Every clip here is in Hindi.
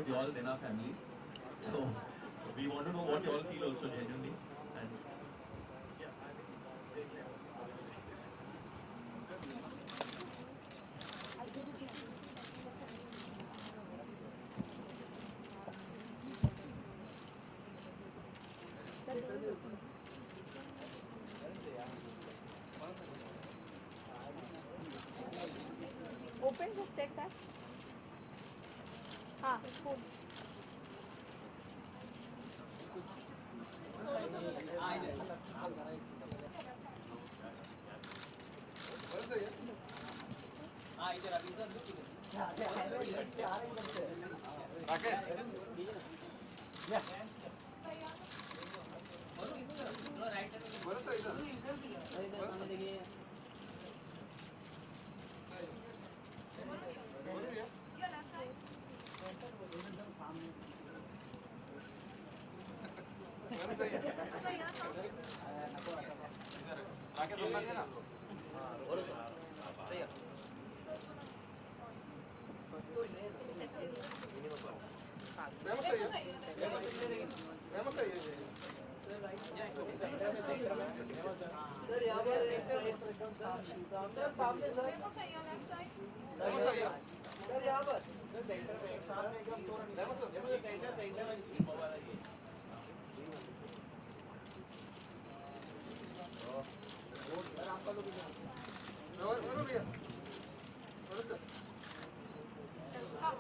with you all than our families. So we want to know what you all feel also genuinely. And yeah, I think देख लें Open, just check that. हाँ, cool.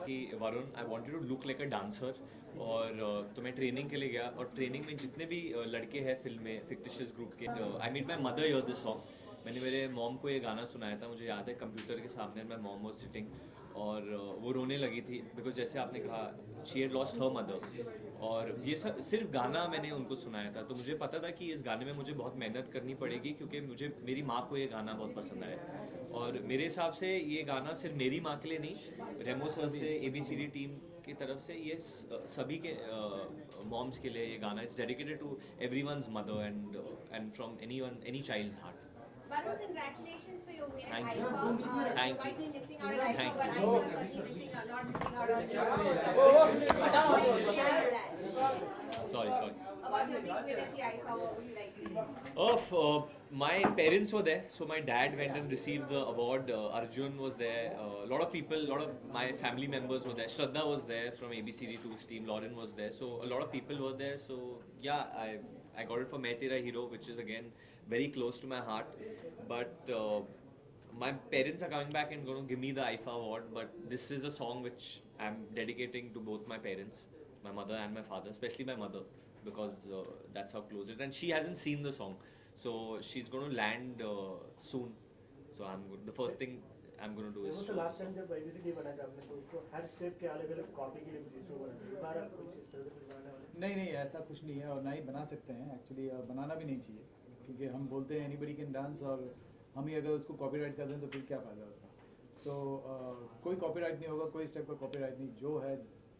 कि Varun I wanted to look like a dancer और तो मैं ट्रेनिंग के लिए गया और ट्रेनिंग में जितने भी लड़के हैं फिल्म में फिक्टिशियस ग्रुप के I meet my mother year this song मैंने मेरे मॉम को ये गाना सुनाया था मुझे याद है कंप्यूटर के सामने मैं मॉम वाज सिटिंग और वो रोने लगी थी बिकॉज जैसे आपने कहा she had lost her mother और ये सब सिर्फ गाना मैंने उनको सुनाया था तो मुझे पता था कि इस गाने में मुझे बहुत मेहनत करनी पड़ेगी क्योंकि मुझे मेरी माँ को ये गाना बहुत पसंद आया और मेरे हिसाब से ये गाना सिर्फ मेरी माँ के लिए नहीं रेमो सर से ABCD टीम की तरफ से ये सभी के मॉम्स के लिए ये गाना it's dedicated to everyone's mother and from any child's heart Varun, congratulations for your win at Thank you. IFA. Thank You might you. be missing out at IFA, Thank but you. I was missing out, not missing out on your Sorry. About your big win at the IFA, what would you like to do? My parents were there, so my dad went and received the award. Arjun was there. A lot of people, a lot of my family members were there. Shraddha was there from ABCD2's team. Lauren was there. So a lot of people were there. So yeah, I got it for Main Tera Hero, which is again very close to my heart. But my parents are coming back and going to give me the IFA award. But this is a song which I'm dedicating to both my parents, my mother and my father, especially my mother, because that's how close it. And she hasn't seen the song, so she's going to land soon. So the first thing I'm going to do is show the last time song. जब ABCD बना था आपने तो उसको हर स्टेप के अलग अलग कॉपी के लिए कुछ इशू बना था बार कुछ इस तरह से कुछ बनाने वाले नहीं ऐसा कुछ नहीं है और ना ही बना सकते हैं एक्चुअली बनाना भी नहीं चाहिए क्योंकि हम बोलते हैं एनीबडी कैन डांस और हम ही अगर उसको कॉपीराइट कर दें तो फिर क्या फ़ायदा उसका तो कोई कॉपीराइट नहीं होगा कोई स्टेप का कॉपीराइट नहीं जो है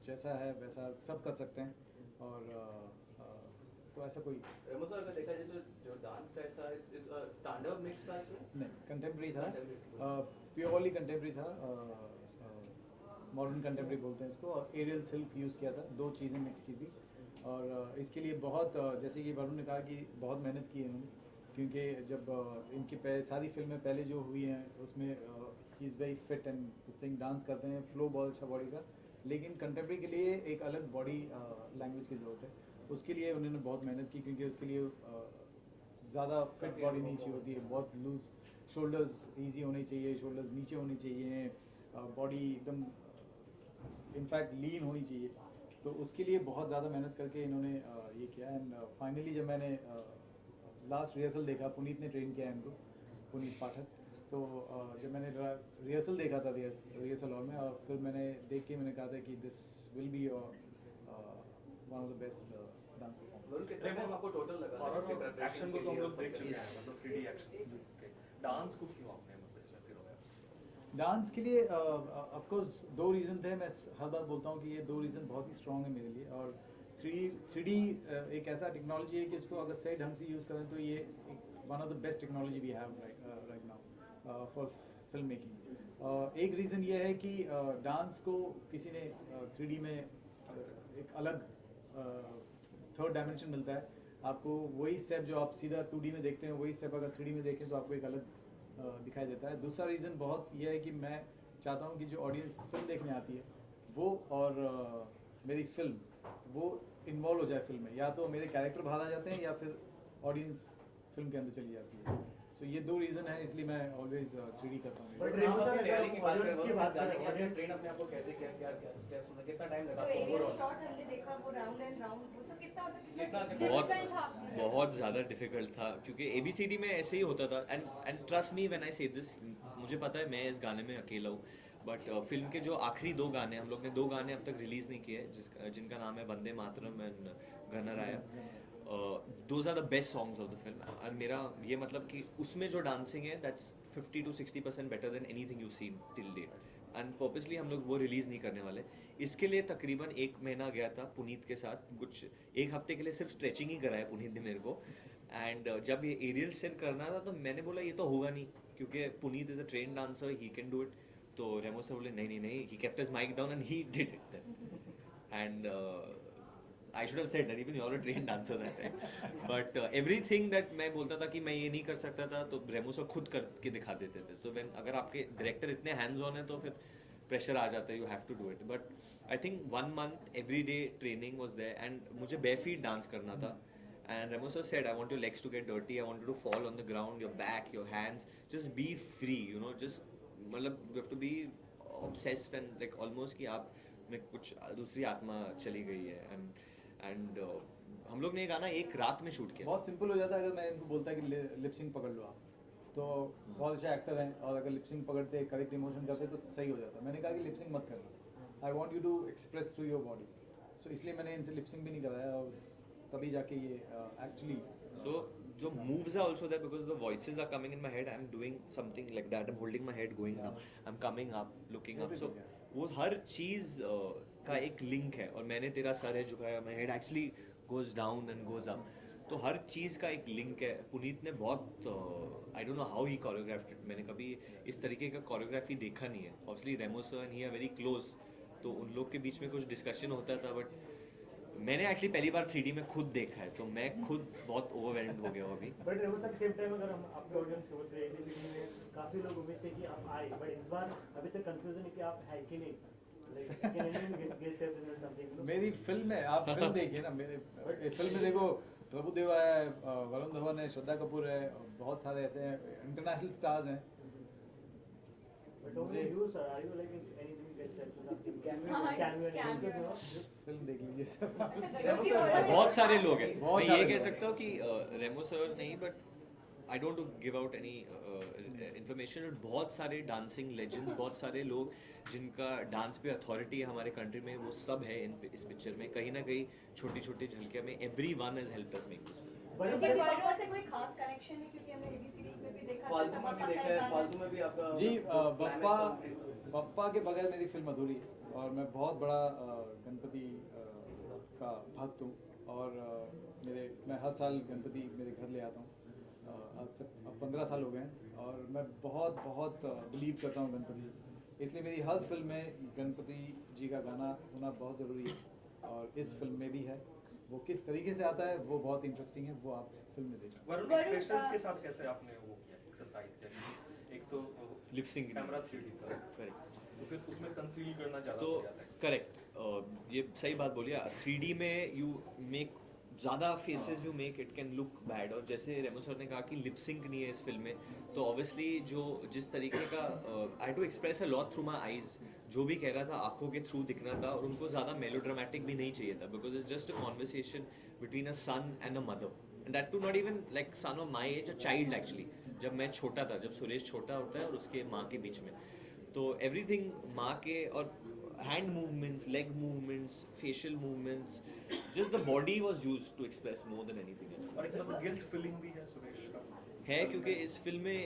जैसा है वैसा सब कर सकते हैं और तो ऐसा कोई रेमो सर का देखा जाए जो डांस स्टाइल था इट्स तांडव मिक्स था इसमें नहीं कंटेम्प्रेरी था प्योरली कंटेम्प्रेरी था मॉडर्न कंटेम्प्रेरी बोलते हैं इसको और एरियल सिल्क यूज़ किया था दो चीज़ें मिक्स की थी और इसके लिए बहुत जैसे कि वरुण ने कहा कि बहुत मेहनत की है इन्होंने क्योंकि जब इनकी सारी फिल्में पहले जो हुई हैं उसमें ही इज़ वेरी फिट एंड इस थिंग डांस करते हैं फ्लो बहुत अच्छा बॉडी का लेकिन कंटेम्प्रेरी के लिए एक अलग बॉडी लैंग्वेज की ज़रूरत है उसके लिए उन्होंने बहुत मेहनत की क्योंकि उसके लिए ज़्यादा फिट बॉडी नहीं चाहिए होती है बहुत लूज शोल्डर्स ईजी होने चाहिए शोल्डर्स नीचे होने चाहिए बॉडी एकदम इनफैक्ट लीन होनी चाहिए तो उसके लिए बहुत ज़्यादा मेहनत करके इन्होंने ये किया एंड फाइनली जब मैंने लास्ट रिहर्सल देखा पुनीत ने ट्रेन किया इनको पुनीत पाठक तो जब मैंने रिहर्सल देखा था रिहर्सल हॉल में और फिर मैंने देख के मैंने कहा था कि this will be one of the best dance performance कितना टाइम आपको टोटल लगा एक्शन को तो हम लोग देख चुके हैं मतलब 3D एक्शन डांस को क्यों आपने मतलब इसमें फिर हो गया डांस के लिए ऑफ कोर्स दो रीज़न थे मैं हर बार बोलता हूँ कि ये दो रीज़न बहुत ही स्ट्रॉन्ग है मेरे लिए और 3D एक ऐसा टेक्नोलॉजी है कि इसको अगर सही ढंग से यूज़ करें तो ये one of the best technology we have right now for film making एक रीज़न ये है कि डांस को किसी ने 3D में एक अलग थर्ड डायमेंशन मिलता है आपको। वही स्टेप जो आप सीधा 2D में देखते हैं वही स्टेप अगर 3D में देखें तो आपको एक अलग दिखाई देता है। दूसरा रीज़न बहुत यह है कि मैं चाहता हूँ कि जो ऑडियंस फिल्म देखने आती है वो और मेरी फिल्म वो इन्वॉल्व हो जाए फिल्म में, या तो मेरे कैरेक्टर बाहर आ जाते हैं या फिर ऑडियंस फिल्म के अंदर चली जाती है। सो ये दो रीज़न है, इसलिए मैं ऑलवेज 3D करता हूँ। But आप अपनी तैयारी की बात audience की बात करें, करें, आपने audience- ट्रेन अपने आप को कैसे किया, क्या क्या स्टेप्स मतलब कितना टाइम लगा तो आपको एरियल overall? शॉट हमने देखा वो राउंड एंड राउंड वो सब कितना कितना- बहुत difficult था आपके लिए? बहुत ज़्यादा डिफिकल्ट था क्योंकि ABCD में ऐसे ही होता था। And trust me when I से दिस, मुझे पता है मैं इस गाने में अकेला हूँ, बट फिल्म के जो आखिरी 2 गाने, हम लोग ने 2 गाने अब तक रिलीज़ नहीं किए जिनका नाम है Vande Mataram and Ganaraya. Those are the best songs of the film. और मेरा ये मतलब कि उसमें जो डांसिंग है that's 50 to 60% better than anything you seen till date. And purposely हम लोग वो रिलीज़ नहीं करने वाले। इसके लिए तकरीबन 1 महीना गया था पुनीत के साथ, कुछ 1 हफ्ते के लिए सिर्फ स्ट्रेचिंग ही कराया पुनीत ने मेरे को। एंड जब ये एरियल सिर करना था तो मैंने बोला ये तो होगा नहीं क्योंकि Puneet is a train dancer, he can do it. तो रेमो सर बोले नहीं नहीं नहीं, he kept his mic down and he did it and I should have said that even you're a trained dancer that time. But everything that मैं बोलता था कि मैं ये नहीं कर सकता था तो रेमो सर खुद करके दिखा देते थे। तो अगर आपके डायरेक्टर इतने हैंड्स ऑन है तो फिर प्रेशर आ जाता है, you have to do it. But I think 1 month every day training was there and मुझे बेफीट डांस करना था। And Remo sir said I want your legs to get dirty, I want you to fall on the ground, your back, your hands, just be free, you know, just मतलब you have to be obsessed and like almost कि आप में कुछ दूसरी आत्मा चली गई है। एंड हम लोग ने ये गाना एक रात में शूट किया। बहुत सिंपल हो जाता है अगर मैं इनको बोलता कि लिपसिंग पकड़ लो आप, तो बहुत अच्छे एक्टर हैं और अगर लिपसिंग पकड़ते करेक्ट इमोशन करते तो सही हो जाता। मैंने कहा कि लिपसिंग मत करना, I want you to express through your body. So इसलिए मैंने इनसे लिपसिंग भी नहीं कराया और तभी जाके ये एक्चुअली So जो moves are also there because the voices are coming in my head. I'm doing something like that. I'm holding my head going up. I'm coming up, looking up. So वो हर चीज़ का एक लिंक है। और मैंने तेरा सर है झुकाया, my head actually goes down and goes up. तो हर चीज़ का एक लिंक है। पुनीत ने बहुत I don't know how he choreographed it. मैंने कभी इस तरीके का कोरियोग्राफी देखा नहीं है। Obviously Remo sir and he are very close. तो उन लोग के बीच में कुछ डिस्कशन होता था, बट मैंने एक्चुअली पहली बार 3D में खुद देखा है तो मैं खुद बहुत ओवरवेल्म्ड हो गया हूँ अभी। But Remo sir same time अगर हम आपके ऑडियंस को बोलते हैं कि काफी लोग उम्मीद थे कि आप आए, बट इस बार अभी तक कंफ्यूजन है कि आप है कि नहीं। मेरी फिल्म है, आप फिल्म देखिए ना, मेरे फिल्म में देखो प्रभुदेवा है, वरुण धवन है, श्रद्धा कपूर है, बहुत सारे ऐसे इंटरनेशनल स्टार्स हैं। फिल्म देख लीजिए सब। बहुत सारे लोग हैं। बहुत मैं सारे ये कह लोग सकता हूँ कि रेमो सर नहीं, but I don't give out any information. बहुत सारे डांसिंग लेजेंड्स, बहुत सारे लोग जिनका डांस पे अथॉरिटी है हमारे कंट्री में, वो सब है इस पिक्चर में। कहीं ना कहीं छोटी छोटी झलकियाँ में everyone has helped us make this film. क्योंकि दीपक से कोई खास कनेक्शन है क्योंकि हमने ABCD में भी देखा फालतू में भी देखा है, फालतू में भी आपका जी climax song बप्पा के बगैर मेरी फिल्म अधूरी है। और मैं बहुत बड़ा गणपति का भक्त हूँ और मैं हर साल गणपति मेरे घर ले आता हूँ। आज से अब 15 साल हो गए हैं और मैं बहुत बहुत बिलीव करता हूँ गणपति, इसलिए मेरी हर फिल्म में गणपति जी का गाना होना बहुत ज़रूरी है और इस फिल्म में भी है। वो किस तरीके से आता है वो बहुत इंटरेस्टिंग है, वो आप फिल्म में देखें। वरुण एक्सप्रेशंस के साथ कैसे आपने वो एक्सरसाइज किया? एक तो लिप सिंक कैमरा 3D था, करेक्ट, तो फिर उसमें कंसील करना ज़्यादा तो हो जाता है। करेक्ट, ये सही बात बोलिए। 3D में यू मेक ज़्यादा faces you make it can look bad. और जैसे रेमो सर ने कहा कि लिप सिंक नहीं है इस फिल्म में, तो ऑब्वियसली जो जिस तरीके का I to express a lot through my eyes, जो भी कह रहा था आंखों के थ्रू दिखना था। और उनको ज़्यादा मेलोड्रामेटिक भी नहीं चाहिए था because it's just a conversation between a son and a mother, and that to not even like son of my age, a child actually. जब मैं छोटा था, जब सुरेश छोटा होता है और उसके माँ के बीच में, तो एवरीथिंग माँ के और hand movements, leg movements, facial movements, just the body was used to express more than anything else. और एक मतलब गिल्ट फीलिंग भी है सुरेश का है क्योंकि इस फिल्म में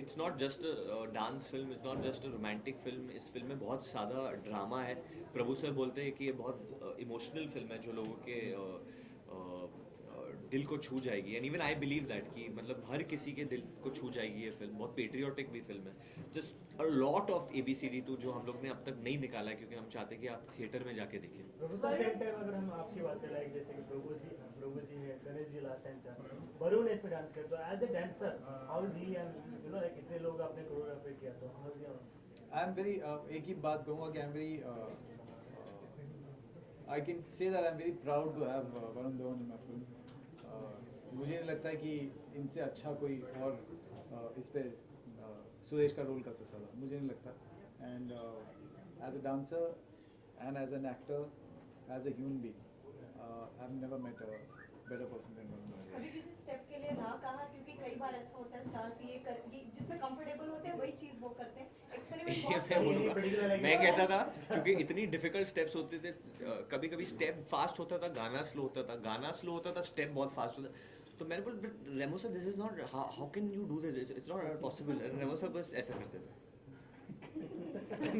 it's not just a dance film, it's not just a romantic film. इस फिल्म में बहुत ज़्यादा ड्रामा है। प्रभु सर बोलते हैं कि ये बहुत इमोशनल फिल्म है जो लोगों के दिल को छू जाएगी and even I believe that कि मतलब हर किसी के दिल को छू जाएगी ये फिल्म. बहुत पेट्रियोटिक भी फिल्म है. Just a lot of ABCD2 जो हम लोग ने अब तक नहीं निकाला है क्योंकि हम चाहते हैं कि आप थिएटर में जाके देखें. प्रोफेसर सेम टाइम अगर हम आपकी बात करें लाइक जैसे कि प्रभु जी है, गणेश जी लास्ट टाइम था, वरुण इस पे डांस किया, तो as a dancer how is he and you know like इतने लोग आपने कोरियोग्राफी किया तो how is he? I am very एक ही बात कहूँगा कि I am very I can say that I am very proud to have Varun Dhawan in my film. मुझे नहीं लगता है कि इनसे अच्छा कोई और इस पे सुरेश का रोल कर सकता था. मुझे नहीं लगता. And as a dancer and as an actor as a human being I have never met a better person than Varun Dhawan. अभी किसी स्टेप के लिए ना कहा क्योंकि कई बार ऐसा होता है स्टार्स जिसमें कंफर्टेबल होते हैं वही चीज वो करते हैं. एक्सपेरिमेंट बहुत मैं बोलूँगा, मैं कहता था क्योंकि इतनी डिफिकल्ट स्टेप्स होते थे. कभी कभी स्टेप फास्ट होता था, गाना स्लो होता था, गाना स्लो होता था, स्टेप बहुत फास्ट होता. तो मैंने बोला Remo sir this is not how can you do this, it's not possible. Remo sir बस ऐसा करते थे.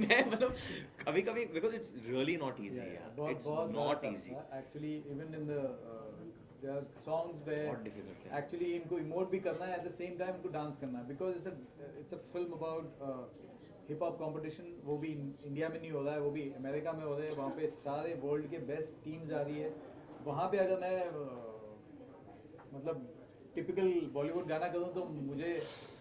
मैं मतलब कभी कभी because it's really not easy. It's not easy actually. Even in the there are songs where बहुत डिफिकल्ट है. एक्चुअली इनको इमोट भी करना है एट द सेम टाइम इनको डांस करना है because it's a film about hip hop competition. वो भी इंडिया में नहीं हो रहा है, वो भी अमेरिका में हो रहा है. वहाँ पे सारे वर्ल्ड के बेस्ट टीम्स आ रही है. वहाँ पे अगर मैं मतलब टिपिकल बॉलीवुड गाना करूँ तो मुझे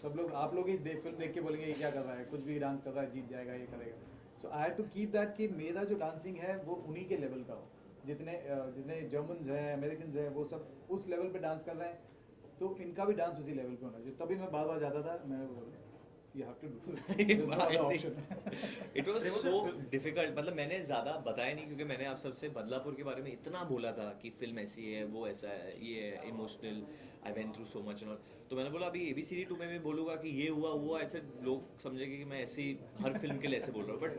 सब लोग आप लोग ही फिल्म देख के बोलेंगे ये क्या कर रहा है, कुछ भी डांस कर रहा है, जीत जाएगा, ये करेगा. So I have to keep that कि मेरा जो डांसिंग है वो उन्हीं के लेवल का हो. जितने जर्मन्स हैं, अमेरिकन हैं, वो सब उस लेवल पे डांस कर रहे हैं तो इनका भी डांस उसी लेवल पे होना चाहिए. तभी मैं बार बार जाता था. मैं you have to do this. There's no other option. It was so difficult. मतलब मैंने ज़्यादा बताया नहीं क्योंकि मैंने आप सबसे बदलापुर के बारे में इतना बोला था कि फिल्म ऐसी है, वो ऐसा है, ये है emotional, I went through so much and all. तो मैंने बोला अभी ABCD2 में मैं बोलूँगा कि ये हुआ ऐसे लोग समझेंगे कि मैं ऐसे ही हर फिल्म के लिए ऐसे बोल रहा हूँ. बट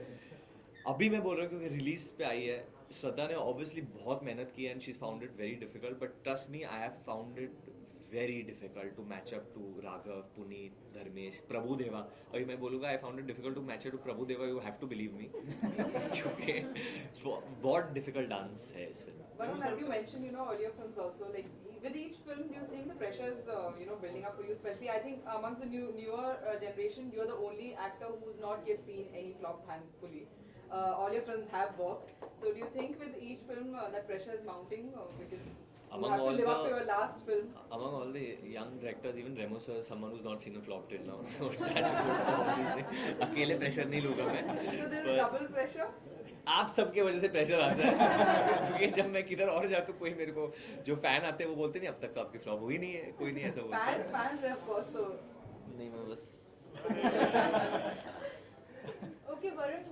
अभी मैं बोल रहा हूँ क्योंकि रिलीज पे आई है. श्रद्धा ने ऑब्वियसली बहुत मेहनत की and she is found it very difficult. But trust me I have found it very difficult to match up to Raghav, Puneet, Dharmesh, Prabhu Deva. अभी मैं बोलूँगा I found it difficult to match up to Prabhu Deva. You have to believe me. क्योंकि बहुत difficult dance है इस film. Varun, as you mentioned, you know, earlier films also, like with each film, do you think the pressure is, you know, building up for you? Especially, I think amongst the newer generation, you're the only actor who's not yet seen any flop, thankfully. All your films have worked. So, do you think with each film that pressure is mounting because you have to live up to your last film? Among all the young directors, even Remo sir, someone who's not seen a flop till now. So touch wood for all these things. अकेले pressure नहीं लूँगा मैं. So there is double pressure. आप सबके वजह से प्रेशर आता है क्योंकि जब मैं किधर और जाता हूँ कोई मेरे को जो फैन आते हैं वो बोलते नहीं अब तक तो आपकी फ्लॉप हुई नहीं है, कोई नहीं ऐसा बोलता. Fans of course तो. नहीं मैं बस. ओके वरुण,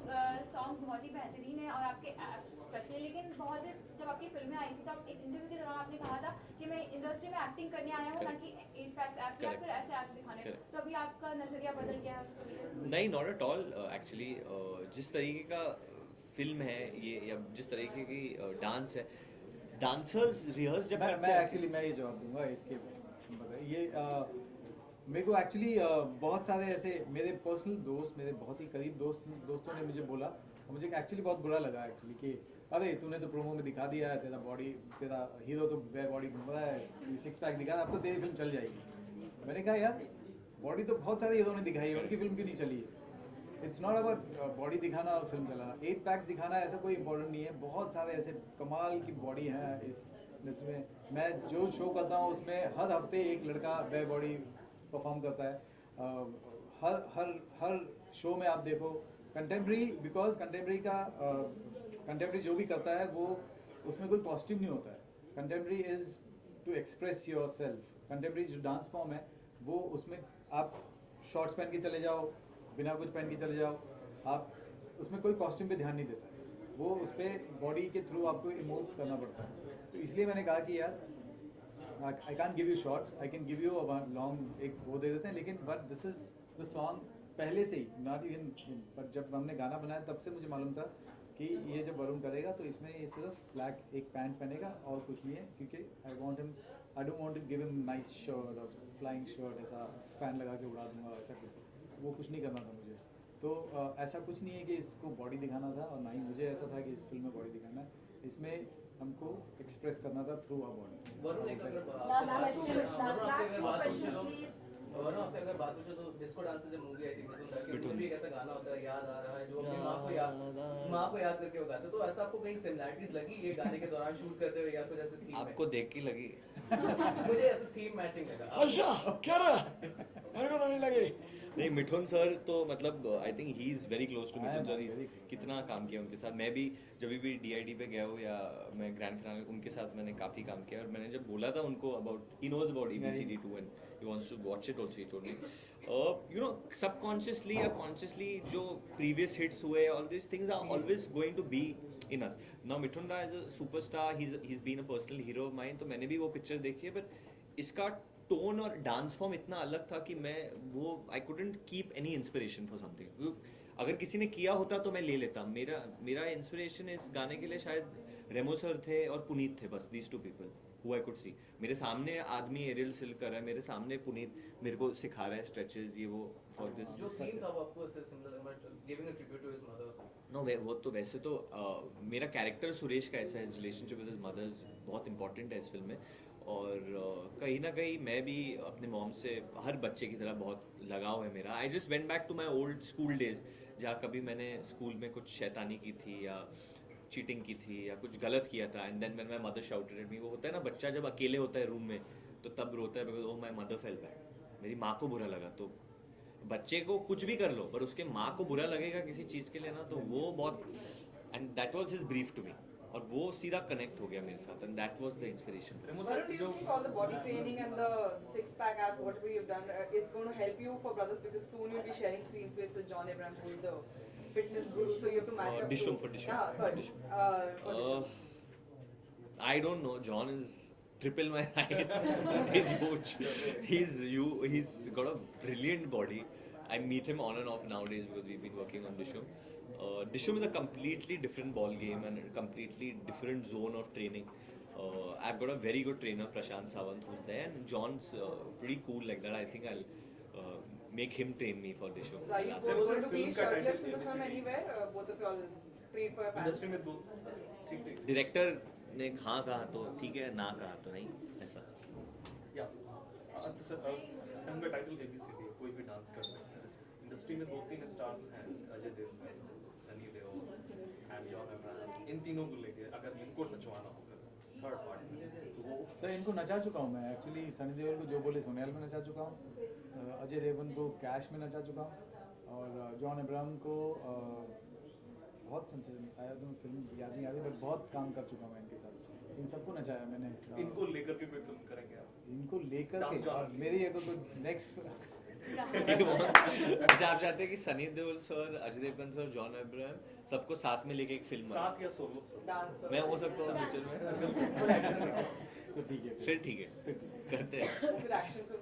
सॉन्ग बहुत ही बेहतरीन है और आपके स्पेशली, लेकिन बहुत जब आपकी फिल्में आई थी तो आप एक इंटरव्यू के दौरान आपने कहा था कि मैं इंडस्ट्री में एक्टिंग करने आया हूँ ना कि इन फैक्ट एक्ट या फिर ऐसे एक्ट दिखाने. तो अभी आपका नजरिया बदल गया है उसको लिए? नहीं, नॉट एट ऑल. एक्चुअली जिस तरीके का फिल्म है ये या जिस तरीके की डांस है, डांसर्स रिहर्स जब मैं एक्चुअली मैं ये जवाब दूंगा इसके. ये मेरे को एक्चुअली बहुत सारे ऐसे मेरे पर्सनल दोस्त, मेरे बहुत ही करीब दोस्तों ने मुझे बोला, मुझे एक्चुअली बहुत बुरा लगा एक्चुअली कि अरे तूने तो प्रोमो में दिखा दिया है, तेरा हीरो तो बॉडी घूम रहा है, 6 पैक दिखा, अब तो तेरी फिल्म चल जाएगी. मैंने कहा यार बॉडी तो बहुत सारे हीरो ने दिखाई है, उनकी फिल्म क्यों नहीं चली है. इट्स नॉट अबाउट बॉडी दिखाना और फिल्म चलाना. 8 पैक्स दिखाना ऐसा कोई इंपॉर्टेंट नहीं है. बहुत सारे ऐसे कमाल की बॉडी हैं इस जिसमें मैं जो शो करता हूँ उसमें हर हफ्ते एक लड़का बे बॉडी परफॉर्म करता है. हर शो में आप देखो कंटेम्प्रेरी, बिकॉज कंटेम्प्रेरी जो भी करता है वो उसमें कोई कॉस्ट्यूम नहीं होता है. Contemporary is to express yourself. Contemporary जो डांस फॉर्म है वो उसमें आप शॉर्ट्स पहन के चले जाओ, बिना कुछ पहन के चले जाओ, आप उसमें कोई कॉस्ट्यूम पे ध्यान नहीं देता है. वो उस पर बॉडी के थ्रू आपको इमोट करना पड़ता है. तो इसलिए मैंने कहा कि यार I can give you shorts, I can give you long एक वो दे देते हैं, लेकिन but this is the song पहले से ही नॉट इवन. बट जब हमने गाना बनाया तब से मुझे मालूम था कि ये जब वरुण करेगा तो इसमें ये सिर्फ ब्लैक एक पैंट पहनेगा और कुछ नहीं है, क्योंकि I don't want to give him nice shirt और फ्लाइंग शर्ट ऐसा फैन लगा के उड़ा दूंगा, ऐसा वो कुछ नहीं करना था मुझे. तो ऐसा कुछ नहीं है कि इसको बॉडी दिखाना था और ना ही मुझे ऐसा था कि इस फिल्म में बॉडी दिखाना है. इसमें हमको एक्सप्रेस करना था थ्रू आवर बॉडी। वरुण एक अगर आपसे अगर बात पूछो तो डिस्को डांसर जब मूवी आई थी मिथुन भी एक ऐसा गाना होता है याद आ रहा है जो अपनी माँ को याद करके वो गाते, तो ऐसा आपको कहीं सिमिलरिटीज लगी ये गाने के दौरान शूट करते हुए या कुछ ऐसे थीम? आपको देख के लगी? मुझे ऐसा थीम मैचिंग लगा। अच्छा क्या रहा? मेरे को तो नहीं लगे। नहीं, मिठुन सर तो मतलब I think he is very close to Mithun sir. कितना काम किया उनके साथ। मैं भी जब भी DID पे गया हूँ या मैं ग्रैंड फिनाले उनके साथ मैंने काफ़ी काम किया, और मैंने जब बोला था उनको about he knows about ABCD2 and he wants to watch it also, he told me. You know, subconsciously or consciously जो previous hits हुए, all these things are always going to be in us. Now Mithun Da is a superstar, he's been a personal hero of mine, तो मैंने भी वो picture देखी है, but इसका टोन और डांस फॉर्म इतना अलग था कि मैं वो आई couldn't keep any inspiration for something. अगर किसी ने किया होता तो मैं ले लेता। मेरा इंस्पिरेशन इस गाने के लिए शायद रेमो सर थे और पुनीत थे, बस these two people who I could see. मेरे सामने आदमी एरियल सिल्क कर रहा है, मेरे सामने पुनीत मेरे को सिखा रहा है स्ट्रेचेस ये वो फॉर दिस। जो सीन था वो आपको ऐसे similar but giving a tribute to his mother. No वो तो वैसे तो मेरा कैरेक्टर सुरेश का ऐसा है, रिलेशनशिप विद हिज मदर्स बहुत इंपॉर्टेंट है इस फिल्म में, और कहीं ना कहीं मैं भी अपने मॉम से हर बच्चे की तरह बहुत लगाव है मेरा। I just went back to my old school days, जहाँ कभी मैंने स्कूल में कुछ शैतानी की थी या चीटिंग की थी या कुछ गलत किया था, and then when my mother shouted at me. वो होता है ना बच्चा जब अकेले होता है रूम में तो तब रोता है because oh my mother fail bad, मेरी माँ को बुरा लगा। तो बच्चे को कुछ भी कर लो पर उसके माँ को बुरा लगेगा किसी चीज़ के लिए ना, तो वो बहुत, and that was his brief to me, और वो सीधा कनेक्ट हो गया मेरे साथ, and that was the inspiration. Varun, do you think all the body training and the six-pack abs, whatever you've done, it's going to help you for brothers, because soon you'll be sharing screen space with John Abraham, who is the fitness guru, so you have to match up. Dishum to, for Dishum. Yeah, sorry. For Dishum. I don't know. John is triple my height. He's huge. He's got a brilliant body. I meet him on and off nowadays because we've been working on Dishum. Dishum is a completely different ball game and a completely different zone of training. I've got a very good trainer, Prashant Sawant, who's there, and John's pretty cool like that. I think I'll make him train me for Dishum. So are you both going to be shirtless in the film anywhere? Both of you all treat for your fans? Industry में दो ठीक ठीक डायरेक्टर ने हाँ कहा तो ठीक है, ना कहा तो नहीं, ऐसा। या फिल्म का टाइटल ABCD, कोई भी डांस कर सकता है। इंडस्ट्री में 2-3 स्टार्स हैं, अजय देवगन, सनी देओल एंड जॉन अब्राहम। इन तीनों को लेके अगर इनको नचवाना होगा थर्ड पार्ट में तो वो सर इनको नचा चुका हूँ मैं एक्चुअली। सनी देओल को जो बोले सोनियाल में नचा चुका हूँ, अजय देवगन को कैश में नचा चुका हूँ, और जॉन अब्राहम को बहुत आया तो फिल्म याद नहीं आ रही, बट बहुत काम कर चुका हूँ मैं इनके साथ। इन सबको नचाया मैंने। इनको लेकर के कोई फिल्म करेंगे आप? इनको लेकर के और मेरी अगर कोई नेक्स्ट अच्छा आप चाहते हैं कि सनी देओल सर, अजय देवगन सर, जॉन अब्राहम सबको साथ में लेके एक फिल्म बनाए? साथ या सोलो? Dance करो। मैं हो सकता हूँ फ्यूचर में। तो ठीक है फिर ठीक है, करते हैं। फिर action film